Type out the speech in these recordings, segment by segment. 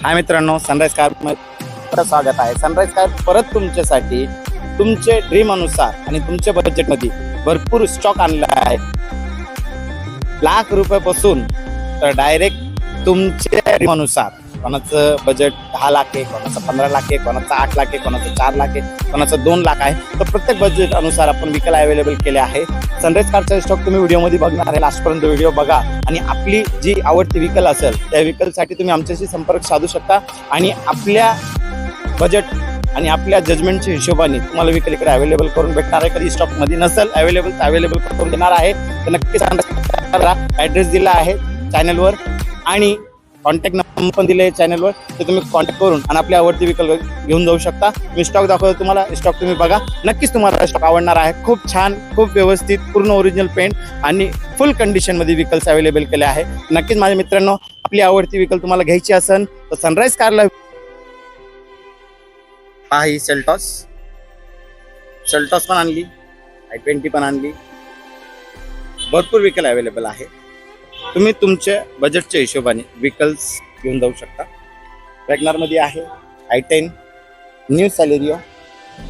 हाय मित्रांनो, sunrise car मध्ये स्वागत आहे। सनराइज कार परत तुमच्यासाठी तुमचे ड्रीम अनुसार आणि तुमच्या बजेटमध्ये भरपूर स्टॉक आणला आहे। लाख रुपयापासून तर डायरेक्ट तुमच्या ड्रीम अनुसार, कोणाचं बजेट 10 लाख आहे, कोणाचं 15 लाख आहे, कोणाचं 8 लाख आहे, कोणाचं 4 लाख आहे, कोणाचं 2 लाख आहे। तर प्रत्येक बजेट अनुसार आपण व्हेकल अवेलेबल केले आहे। सनराइज कारचा स्टॉक तुम्ही व्हिडिओमध्ये बघणार आहे, लास्टपर्यंत व्हिडिओ बघा आणि आपली जी आवडती व्हेकल असेल त्या व्हेकलसाठी तुम्ही आमच्याशी संपर्क साधू शकता आणि आपल्या बजेट आणि आपल्या जजमेंटच्या हिशोबाने तुम्हाला व्हेकल इकडे अवेलेबल करून भेटणार आहे। कधी स्टॉकमध्ये नसेल अवेलेबल तर अवेलेबल करून देणार आहे। तर नक्कीच ॲड्रेस दिला आहे चॅनलवर आणि कॉन्टॅक्ट नंबर पण दिले चॅनलवर, तर तुम्ही कॉन्टॅक्ट करून आणि आपली आवडती व्हेकल घेऊन जाऊ शकता। मी स्टॉक दाखवतो तुम्हाला, स्टॉक तुम्ही बघा, नक्कीच तुम्हाला स्टॉक आवडणार आहे। खूप छान, खूप व्यवस्थित, पूर्ण ओरिजिनल पेंट आणि फुल कंडिशनमध्ये व्हेकल्स अवेलेबल केले आहे। नक्कीच माझ्या मित्रांनो, आपली आवडती व्हेकल तुम्हाला घ्यायची असेल तर सनराइज कारला पहा। ही सेल्टॉस पण आणली, i20 पण आणली, भरपूर व्हेकल अवेलेबल आहे। तुम्ही तुमच्या बजेटच्या हिशोबाने व्हेकल्स घेऊन जाऊ शकता। वॅगनरमध्ये आहे i10, new Celerio,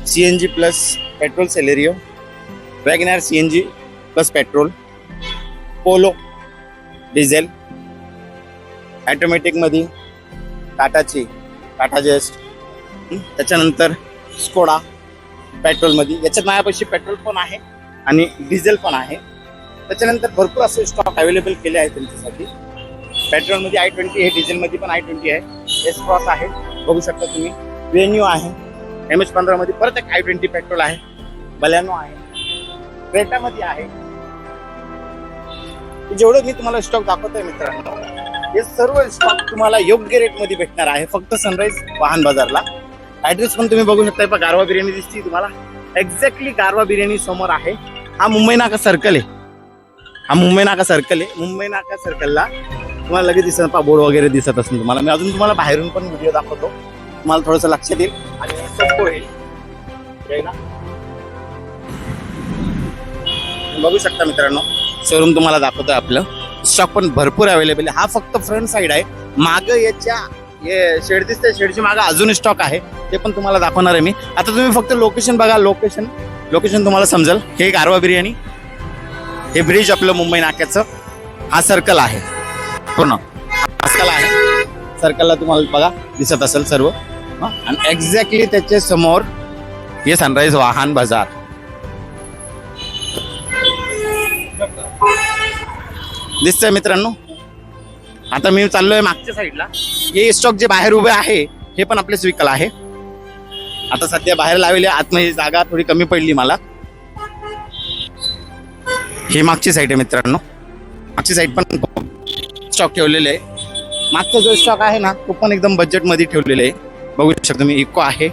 CNG plus petrol Celerio, WagonR CNG plus petrol, Polo diesel, ऑटोमॅटिकमध्ये टाटा जेस्ट, त्याच्यानंतर स्कोडा पेट्रोलमध्ये, याच्यात माझ्यापाशी पेट्रोल पण आहे आणि डिझेल पण आहे। त्याच्यानंतर भरपूर असे स्टॉक अवेलेबल केले आहेत त्यांच्यासाठी। पेट्रोलमध्ये i20 आहे, डिझेलमध्ये पण i20 आहे, एस क्रॉस आहे, बघू शकता तुम्ही, वेन्यू आहे, MH15 मध्ये परत एक i20 पेट्रोल आहे, बलेनो आहे, क्रेटामध्ये आहे। जेवढं मी तुम्हाला स्टॉक दाखवतोय मित्रांनो, हे सर्व स्टॉक तुम्हाला योग्य रेटमध्ये भेटणार आहे फक्त सनराइज वाहन बाजारला। ॲड्रेस पण तुम्ही बघू शकता, गारवा बिर्याणी दिसते तुम्हाला, एक्झॅक्टली गारवा बिर्याणी समोर आहे। हा मुंबई नाका सर्कल आहे, मुंबई नाका सर्कलला तुम्हाला लगेच दिसत बोर्ड वगैरे दिसत असेल तुम्हाला। मी अजून तुम्हाला बाहेरून पण व्हिडिओ दाखवतो, तुम्हाला थोडंसं लक्षात येईल आणि सोपं होईल। बघू शकता मित्रांनो, शोरूम तुम्हाला दाखवतोय, आपलं स्टॉक पण भरपूर अवेलेबल आहे। हा फक्त फ्रंट साईड आहे, मागं याच्या शेड दिसते, शेडची मागं अजून स्टॉक आहे, ते पण तुम्हाला दाखवणार आहे मी। आता तुम्ही फक्त लोकेशन बघा, लोकेशन तुम्हाला समजेल। हे गारवा बिर्याणी, हे ब्रिज आपलं मुंबई नाक्याचं, हा सर्कल आहे पूर्ण, सर्कल आहे, सर्कलला तुम्हाला बघा दिसत असेल सर्व, आणि एक्झॅक्टली त्याच्या समोर हे सनराइज वाहन बाजार। दिसतंय मित्रांनो। आता मी चाललोय मागच्या साईडला, हे स्टॉक जे बाहेर उभे आहे हे पण आपलेच व्हेकल आहे। आता सध्या बाहेर लावले, आतमध्ये जागा थोडी कमी पडली मला। हे मागची साईड आहे मित्रांनो, मागची साईड पण स्टॉक ठेवलेले आहे। मागचा जो स्टॉक आहे ना तो पण एकदम बजेटमध्ये ठेवलेले आहे, बघू शकता तुम्ही। इको आहे,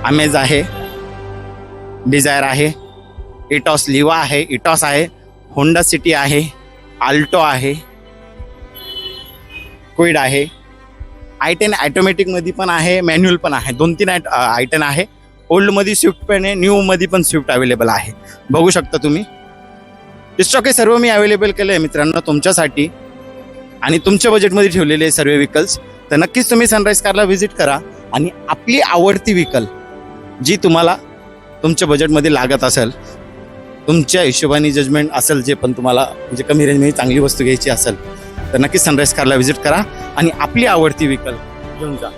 अमेज आहे, डिझायर आहे, इटॉस लिवा आहे, इटॉस आहे, होंडा सिटी आहे, आल्टो आहे, क्विड आहे, i10 ऑटोमॅटिकमध्ये पण आहे, मॅन्युअल पण आहे, 2-3 i10 आहे। ओल्डमध्ये स्विफ्ट पण आहे, न्यूमध्ये पण स्विफ्ट अवेलेबल आहे, बघू शकता तुम्ही। स्टॉक हे सर्व मी अवेलेबल केलं आहे मित्रांनो तुमच्यासाठी आणि तुमच्या बजेटमध्ये ठेवलेले सर्व व्हेकल्स। तर नक्कीच तुम्ही सनराइज कारला व्हिजिट करा आणि आपली आवडती व्हेकल जी तुम्हाला तुमच्या बजेटमध्ये लागत असेल, तुमच्या हिशोबाने जजमेंट असेल, जे पण तुम्हाला म्हणजे कमी रेंजमध्ये चांगली वस्तू घ्यायची असेल, तर नक्कीच सनराइज कारला व्हिजिट करा आणि आपली आवडती व्हेकल घेऊन जा।